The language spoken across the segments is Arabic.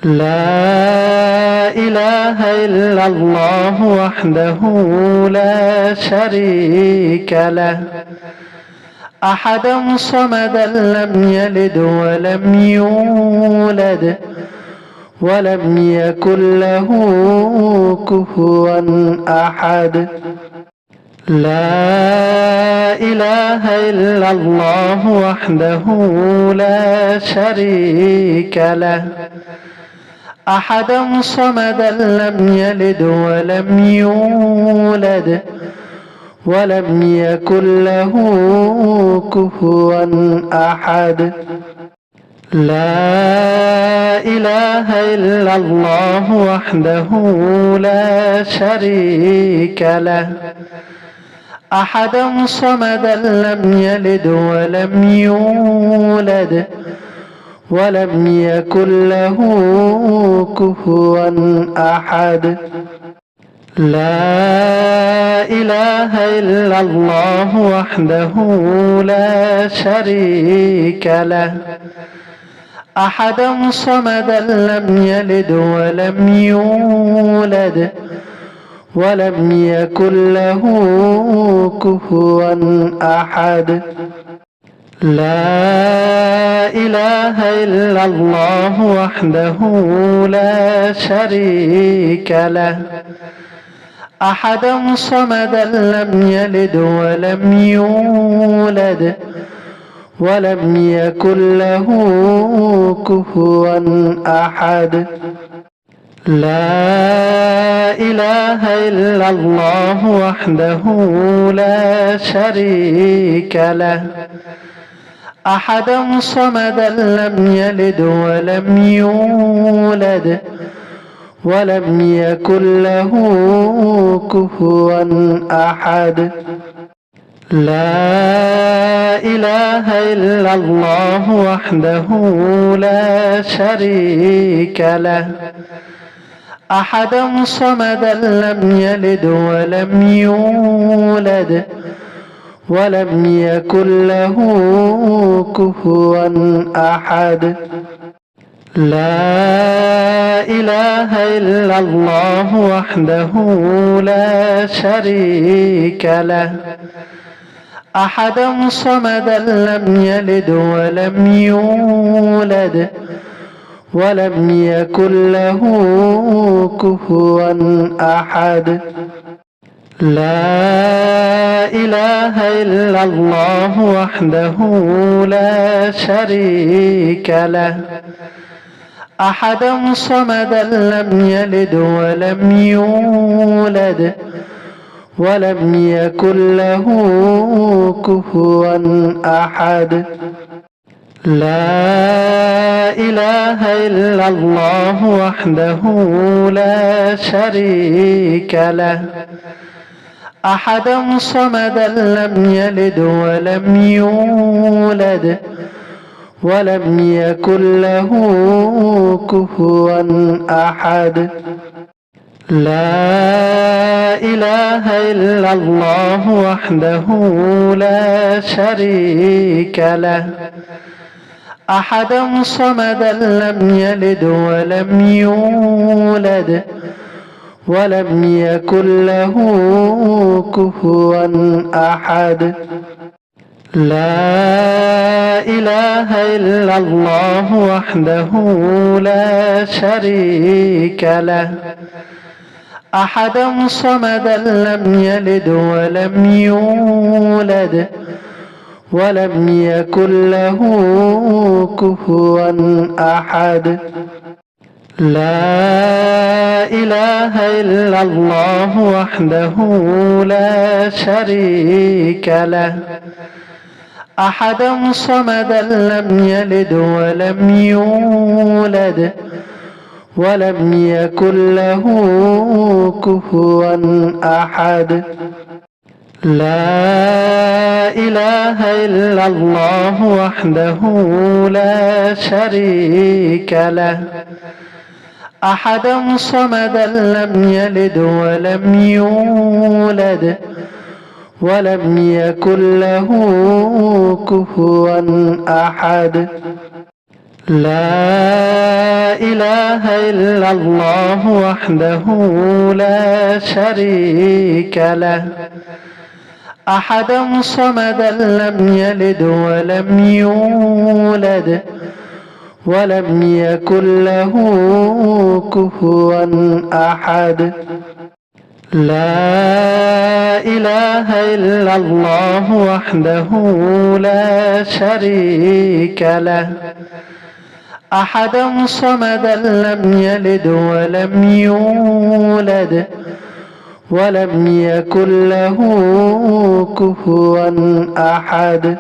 لا إله إلا الله وحده لا شريك له أحدا صمدا لم يلد ولم يولد ولم يكن له كفوا أحد لا إله إلا الله وحده لا شريك له أحدا صمدا لم يلد ولم يولد ولم يكن له كفوا أحد لا إله إلا الله وحده لا شريك له أحدا صمدا لم يلد ولم يولد ولم يكن له كفوا أحد لا إله إلا الله وحده لا شريك له أحدا صمدا لم يلد ولم يولد ولم يكن له كفوا أحد لا إله إلا الله وحده لا شريك له أحدا صمدا لم يلد ولم يولد ولم يكن له كفوا أحد لا إله إلا الله وحده لا شريك له أحدا صمدا لم يلد ولم يولد ولم يكن له كفوا أحد لا إله إلا الله وحده لا شريك له أحدا صمدا لم يلد ولم يولد ولم يكن له كفوا أحد لا إله إلا الله وحده لا شريك له أحدا صمدا لم يلد ولم يولد ولم يكن له كفوا أحد لا إله إلا الله وحده لا شريك له أحدا صمدا لم يلد ولم يولد ولم يكن له كفوا أحد لا إله إلا الله وحده لا شريك له أحدا صمدا لم يلد ولم يولد ولم يكن له كفوا أحد لا إله إلا الله وحده لا شريك له أحدا صمدا لم يلد ولم يولد ولم يكن له كفوا أحد لا إله إلا الله وحده لا شريك له أحدا صمدا لم يلد ولم يولد ولم يكن له كفوا أحد لا إله إلا الله وحده لا شريك له أحدا صمدا لم يلد ولم يولد ولم يكن له كفوا أحد لا إله إلا الله وحده لا شريك له أحدا صمدا لم يلد ولم يولد ولم يكن له كفوا أحد لا إله إلا الله وحده لا شريك له أحدا صمدا لم يلد ولم يولد ولم يكن له كفوا أحد لا إله إلا الله وحده لا شريك له أحدا صمدا لم يلد ولم يولد ولم يكن له كفوا أحد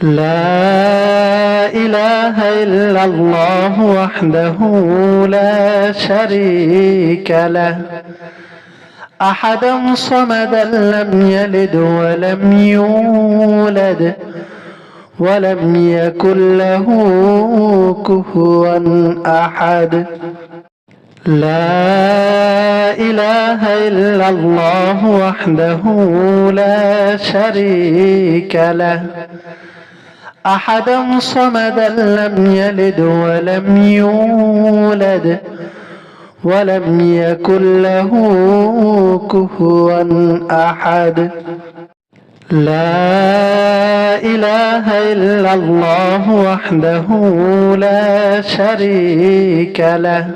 لا إله إلا الله وحده لا شريك له أحدا صمدا لم يلد ولم يولد ولم يكن له كفوا أحد لا إله إلا الله وحده لا شريك له أحدا صمدا لم يلد ولم يولد ولم يكن له كفوا أحد لا إله إلا الله وحده لا شريك له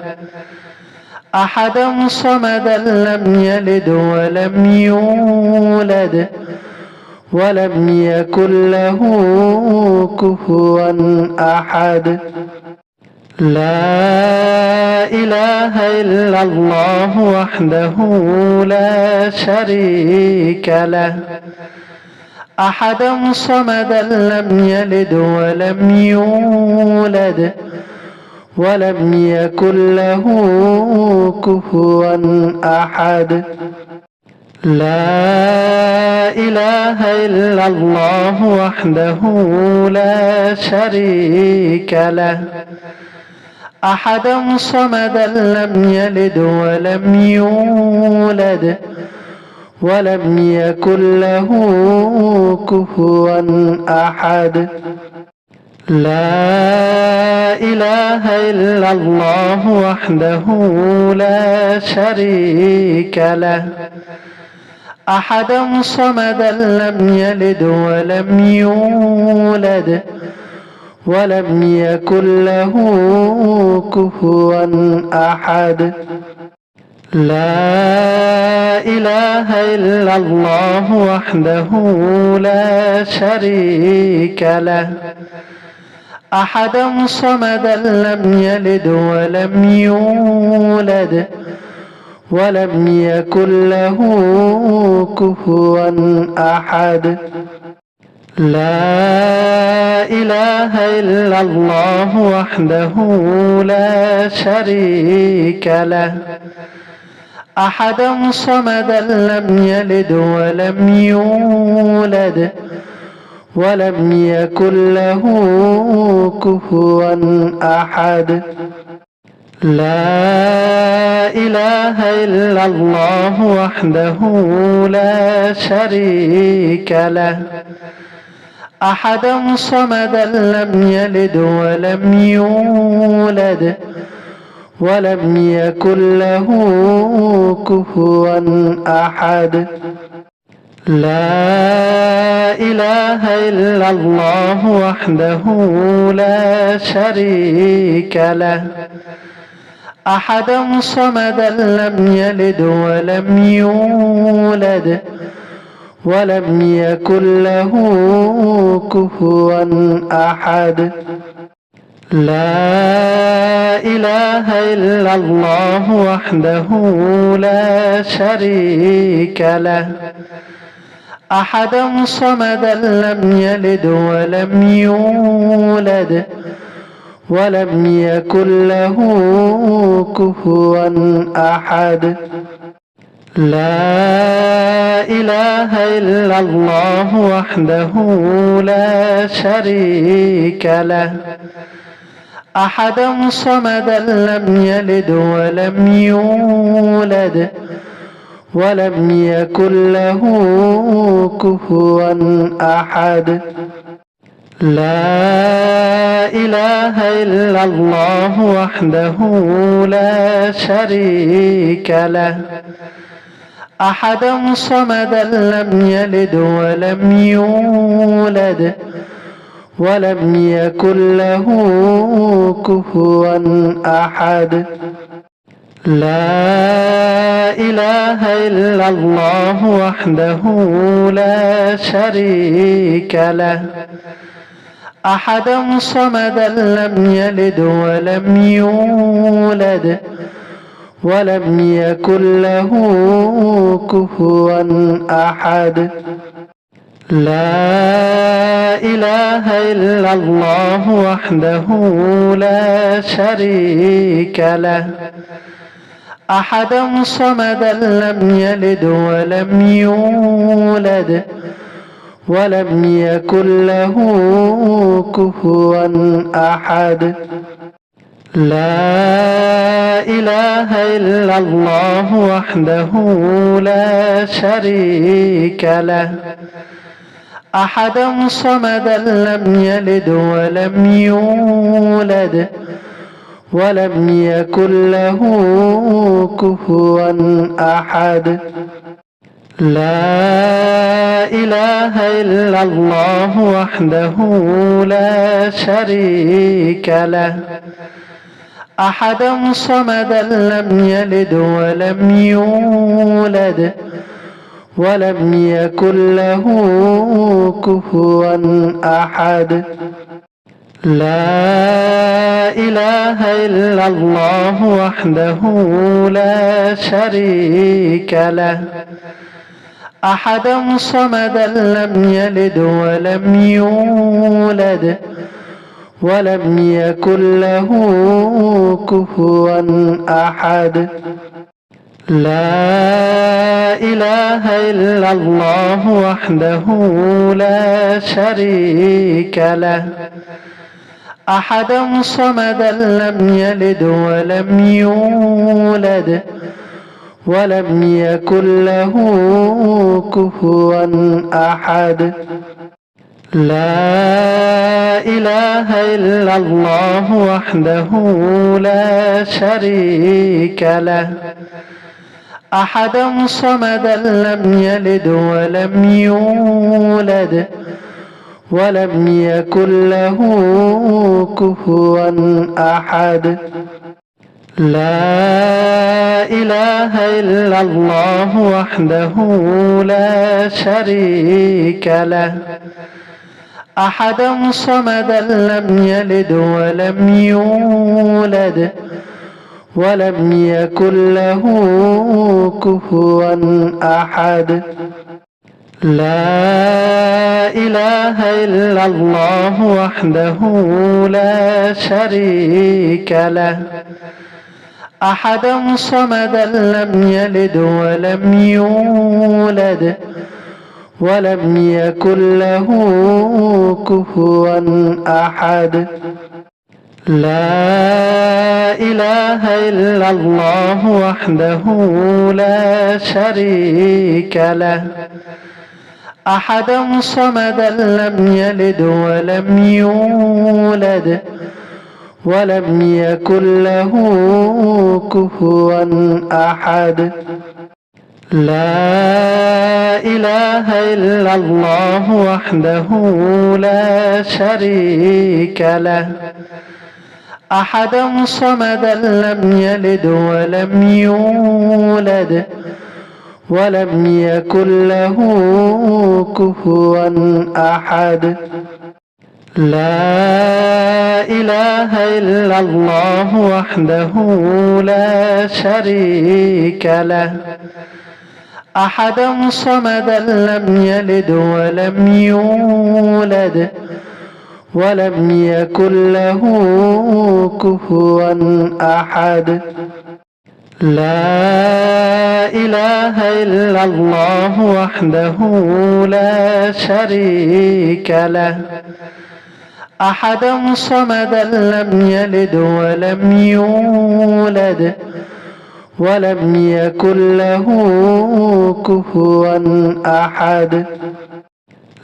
أحدا صمدا لم يلد ولم يولد ولم يكن له كفوا أحد لا إله إلا الله وحده لا شريك له أحدا صمدا لم يلد ولم يولد ولم يكن له كفوا أحد لا إله إلا الله وحده لا شريك له أحدا صمدا لم يلد ولم يولد ولم يكن له كفوا أحد لا إله إلا الله وحده لا شريك له أحدا صمدا لم يلد ولم يولد ولم يكن له كفوا أحد لا إله إلا الله وحده لا شريك له أحدا صمدا لم يلد ولم يولد ولم يكن له كفوا أحد لا إله إلا الله وحده لا شريك له أحدا صمدا لم يلد ولم يولد ولم يكن له كفوا أحد لا إله إلا الله وحده لا شريك له أحدا صمدا لم يلد ولم يولد ولم يكن له كفوا أحد لا إله إلا الله وحده لا شريك له أحدا صمدا لم يلد ولم يولد ولم يكن له كفوا أحد لا إله إلا الله وحده لا شريك له أحدا صمدا لم يلد ولم يولد ولم يكن له كفوا أحد لا إله إلا الله وحده لا شريك له أحدا صمدا لم يلد ولم يولد ولم يكن له كفوا أحد لا إله إلا الله وحده لا شريك له أحدا صمدا لم يلد ولم يولد ولم يكن له كفوا أحد لا إله إلا الله وحده لا شريك له أحدا صمدا لم يلد ولم يولد ولم يكن له كفوا أحد لا إله إلا الله وحده لا شريك له أحدا صمدا لم يلد ولم يولد ولم يكن له كفوا أحد لا إله إلا الله وحده لا شريك له أحدا صمدا لم يلد ولم يولد ولم يكن له كفوا أحد لا إله إلا الله وحده لا شريك له أحدا صمدا لم يلد ولم يولد ولم يكن له كفوا أحد لا إله إلا الله وحده لا شريك له أحدا صمدا لم يلد ولم يولد ولم يكن له كفوا أحد لا إله إلا الله وحده لا شريك له أحدا صمدا لم يلد ولم يولد ولم يكن له كفوا أحد لا إله إلا الله وحده لا شريك له أحدا صمدا لم يلد ولم يولد ولم يكن له كفوا أحد لا إله إلا الله وحده لا شريك له أحدا صمدا لم يلد ولم يولد ولم يكن له كفوا أحد لا إله إلا الله وحده لا شريك له أحدا صمدا لم يلد ولم يولد ولم يكن له كفوا أحد لا إله إلا الله وحده لا شريك له أحدا صمدا لم يلد ولم يولد ولم يكن له كفوا أحد لا إله إلا الله وحده لا شريك له أحدا صمدا لم يلد ولم يولد ولم يكن له كفوا أحد لا إله إلا الله وحده لا شريك له أحدا صمدا لم يلد ولم يولد ولم يكن له كفوا أحد لا إله إلا الله وحده لا شريك له أحدا صمدا لم يلد ولم يولد ولم يكن له كفوا أحد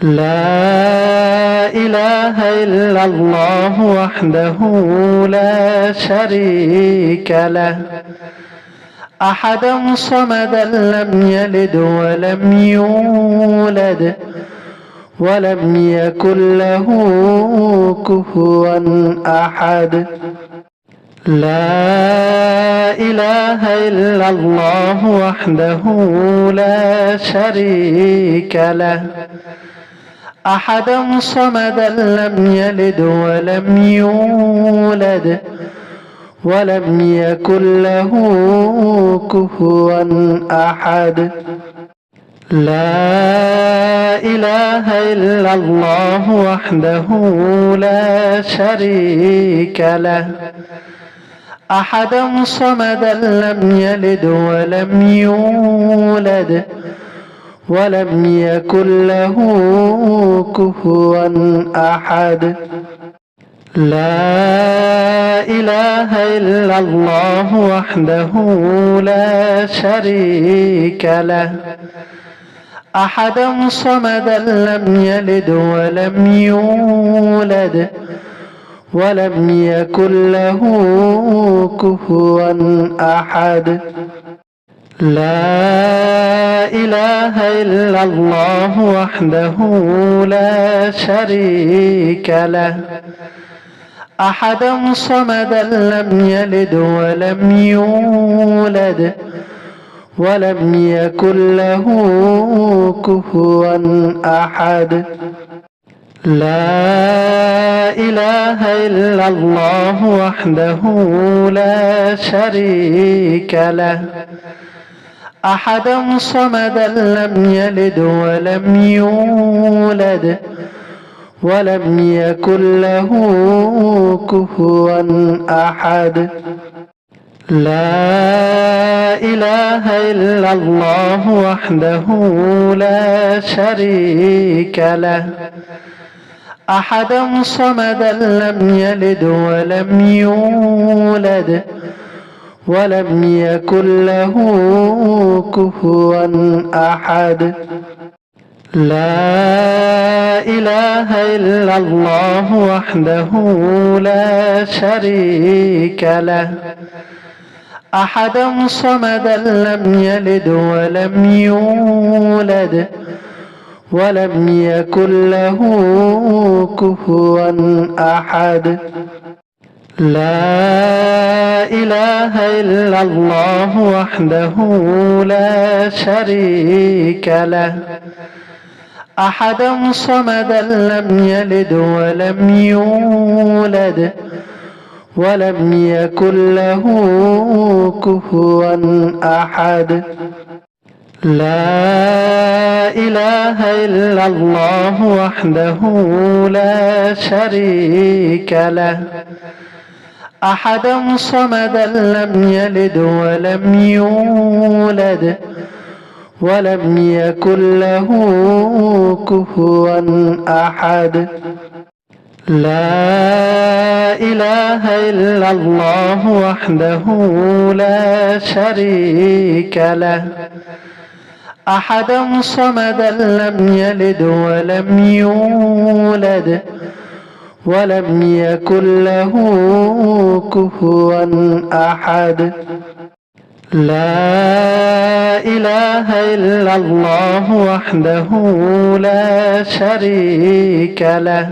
لا إله إلا الله وحده لا شريك له أحدا صمدا لم يلد ولم يولد ولم يكن له كفوا أحد لا إله إلا الله وحده لا شريك له أحدا صمدا لم يلد ولم يولد ولم يكن له كفوا أحد لا إله إلا الله وحده لا شريك له أحدا صمدا لم يلد ولم يولد ولم يكن له كفوا أحد لا إله إلا الله وحده لا شريك له أحدا صمدا لم يلد ولم يولد ولم يكن له كفوا أحد لا إله إلا الله وحده لا شريك له أحدا صمدا لم يلد ولم يولد ولم يكن له كفوا أحد لا إله إلا الله وحده لا شريك له أحدا صمدا لم يلد ولم يولد ولم يكن له كفوا أحد لا إله إلا الله وحده لا شريك له أحدا صمدا لم يلد ولم يولد ولم يكن له كفوا أحد لا إله إلا الله وحده لا شريك له أحدا صمدا لم يلد ولم يولد ولم يكن له كفوا أحد لا إله إلا الله وحده لا شريك له أحدا صمدا لم يلد ولم يولد ولم يكن له كفوا أحد لا إله إلا الله وحده لا شريك له أحدا صمدا لم يلد ولم يولد ولم يكن له كفوا أحد لا إله إلا الله وحده لا شريك له أحدا صمدا لم يلد ولم يولد ولم يكن له كفوا أحد لا إله إلا الله وحده لا شريك له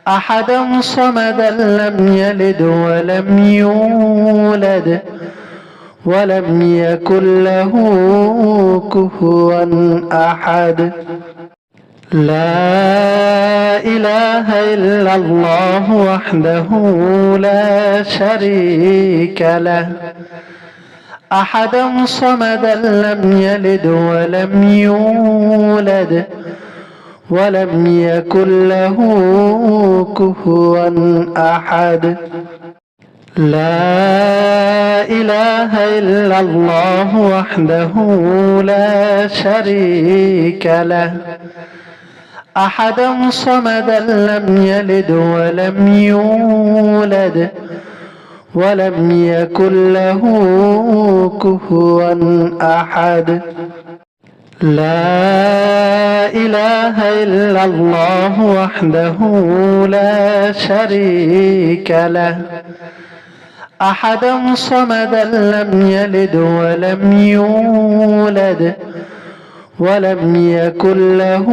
أحدا صمدا لم يلد ولم يولد ولم يكن له كفوا أحد لا إله إلا الله وحده لا شريك له أحدا صمدا لم يلد ولم يولد ولم يكن له كفوا أحد لا إله إلا الله وحده لا شريك له أحدا صمدا لم يلد ولم يولد ولم يكن له كفوا أحد لا إله إلا الله وحده لا شريك له أحدا صمدا لم يلد ولم يولد ولم يكن له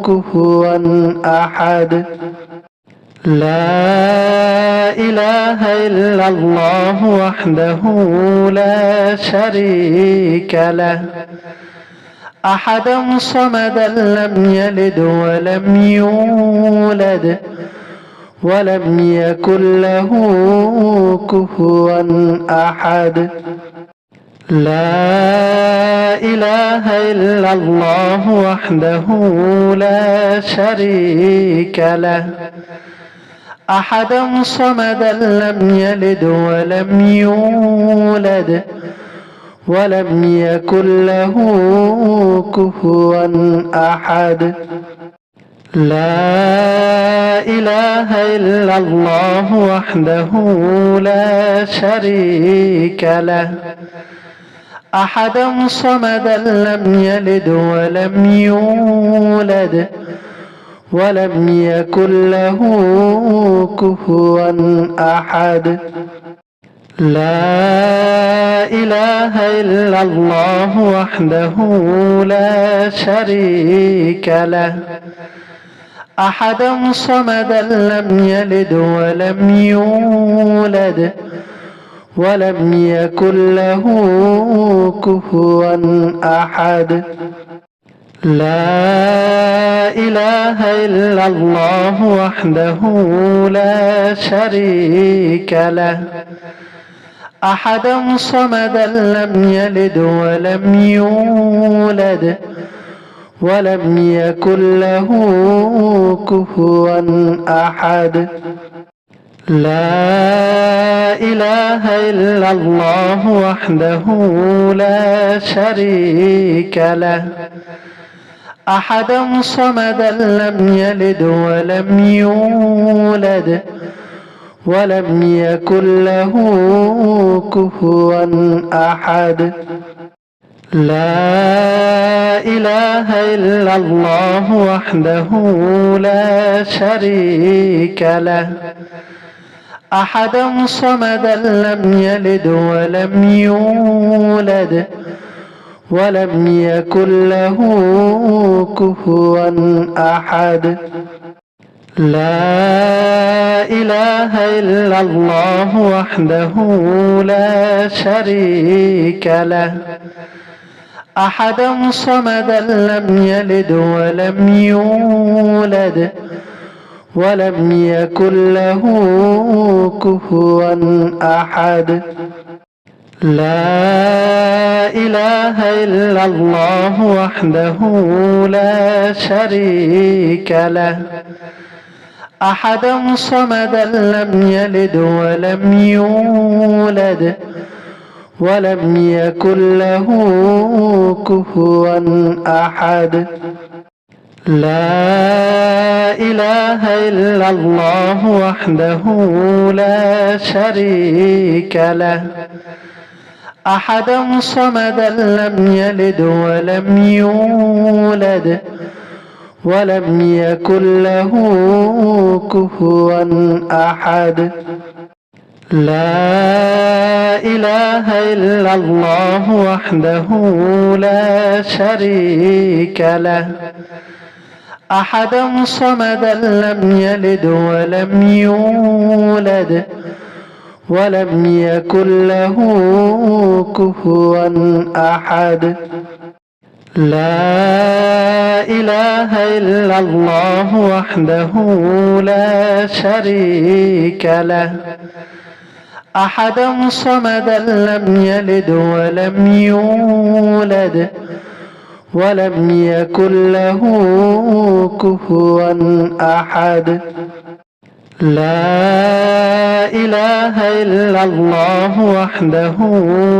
كفوا أحد لا إله إلا الله وحده لا شريك له أحدا صمدا لم يلد ولم يولد ولم يكن له كفوا أحد لا إله إلا الله وحده لا شريك له أحدا صمدا لم يلد ولم يولد ولم يكن له كفوا أحد لا إله إلا الله وحده لا شريك له أحدا صمدا لم يلد ولم يولد ولم يكن له كفوا أحد لا إله إلا الله وحده لا شريك له أحدا صمدا لم يلد ولم يولد ولم يكن له كفوا أحد لا إله إلا الله وحده لا شريك له أحدا صمدا لم يلد ولم يولد ولم يكن له كفوا أحد لا إله إلا الله وحده لا شريك له أحدا صمدا لم يلد ولم يولد ولم يكن له كفوا أحد لا إله إلا الله وحده لا شريك له أحدا صمدا لم يلد ولم يولد ولم يكن له كفوا أحد لا إله إلا الله وحده لا شريك له أحدا صمدا لم يلد ولم يولد ولم يكن له كفوا أحد لا إله إلا الله وحده لا شريك له أحدا صمدا لم يلد ولم يولد ولم يكن له كفوا أحد لا إله إلا الله وحده لا شريك له أحدا صمدا لم يلد ولم يولد ولم يكن له كفوا أحد لا إله إلا الله وحده لا شريك له أحدا صمدا لم يلد ولم يولد ولم يكن له كفوا أحد لا إله إلا الله وحده لا شريك له أحدا صمدا لم يلد ولم يولد ولم يكن له كفوا أحد لا إله إلا الله وحده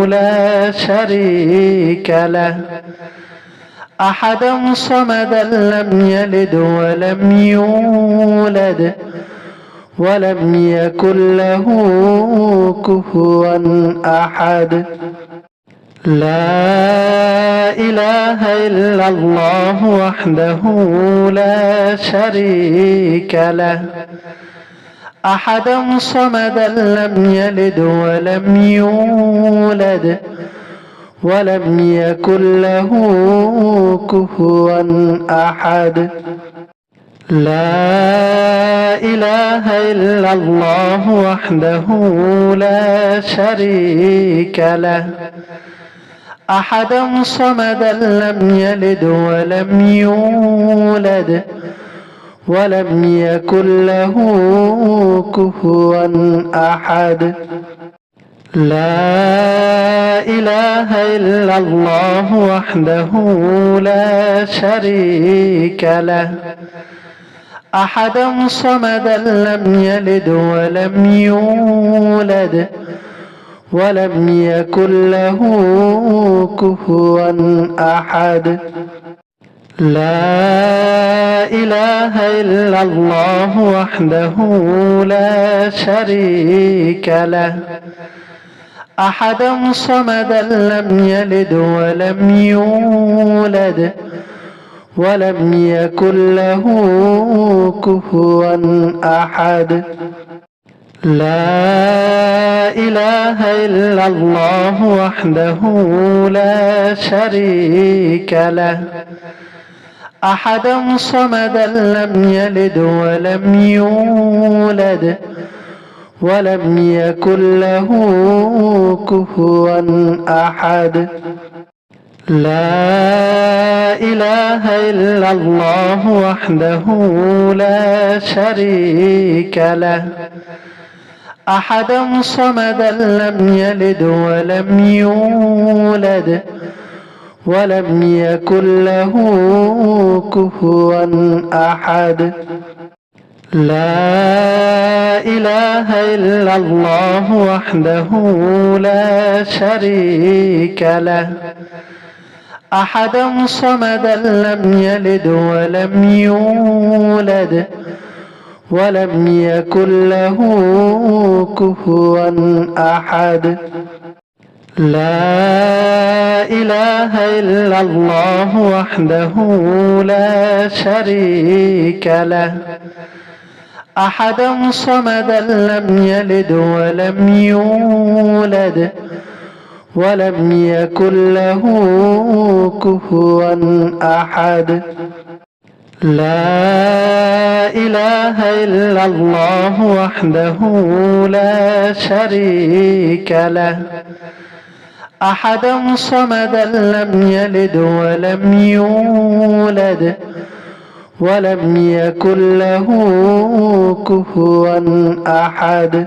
لا شريك له أحدا صمدا لم يلد ولم يولد ولم يكن له كفوا أحد لا إله إلا الله وحده لا شريك له أحدا صمدا لم يلد ولم يولد ولم يكن له كفوا أحد لا إله إلا الله وحده لا شريك له أحدا صمدا لم يلد ولم يولد ولم يكن له كفوا أحد لا إله إلا الله وحده لا شريك له أحدا صمدا لم يلد ولم يولد ولم يكن له كفوا أحد لا إله إلا الله وحده لا شريك له أحدا صمدا لم يلد ولم يولد ولم يكن له كفوا أحد لا إله إلا الله وحده لا شريك له أحدا صمدا لم يلد ولم يولد ولم يكن له كفوا أحد لا إله إلا الله وحده لا شريك له أحدا صمدا لم يلد ولم يولد ولم يكن له كفوا أحد لا إله إلا الله وحده لا شريك له أحدا صمدا لم يلد ولم يولد ولم يكن له كفوا أحد لا إله إلا الله وحده لا شريك له أحدا صمدا لم يلد ولم يولد ولم يكن له كفوا أحد لا إله إلا الله وحده لا شريك له أحدا صمدا لم يلد ولم يولد ولم يكن له كفوا أحد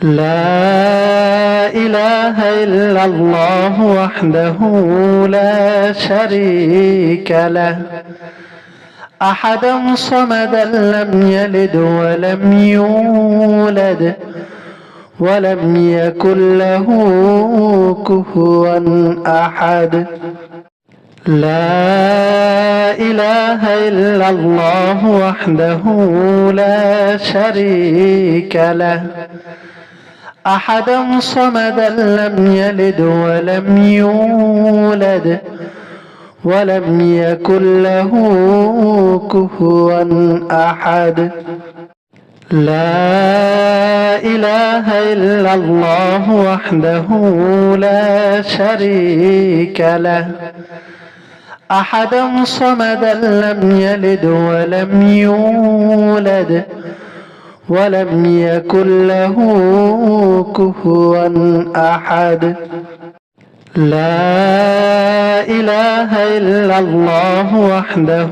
لا إله إلا الله وحده لا شريك له أحدا صمدا لم يلد ولم يولد ولم يكن له كفوا أحد لا إله إلا الله وحده لا شريك له أحدا صمدا لم يلد ولم يولد ولم يكن له كفوا أحد لا إله إلا الله وحده لا شريك له أحدا صمدا لم يلد ولم يولد ولم يكن له كفوا أحد لا إله إلا الله وحده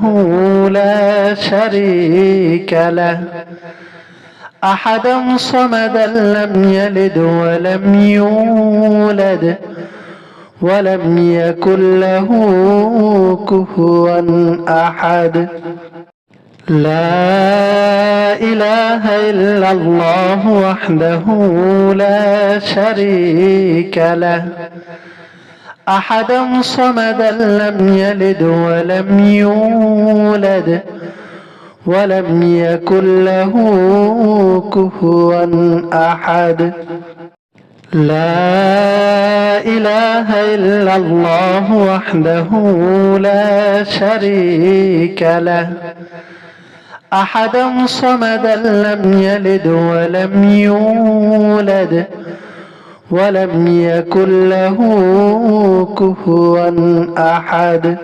لا شريك له أحدا صمدا لم يلد ولم يولد ولم يكن له كفوا أحد لا إله إلا الله وحده لا شريك له أحدا صمدا لم يلد ولم يولد ولم يكن له كفوا أحد لا إله إلا الله وحده لا شريك له أحدا صمدا لم يلد ولم يولد ولم يكن له كفوا أحد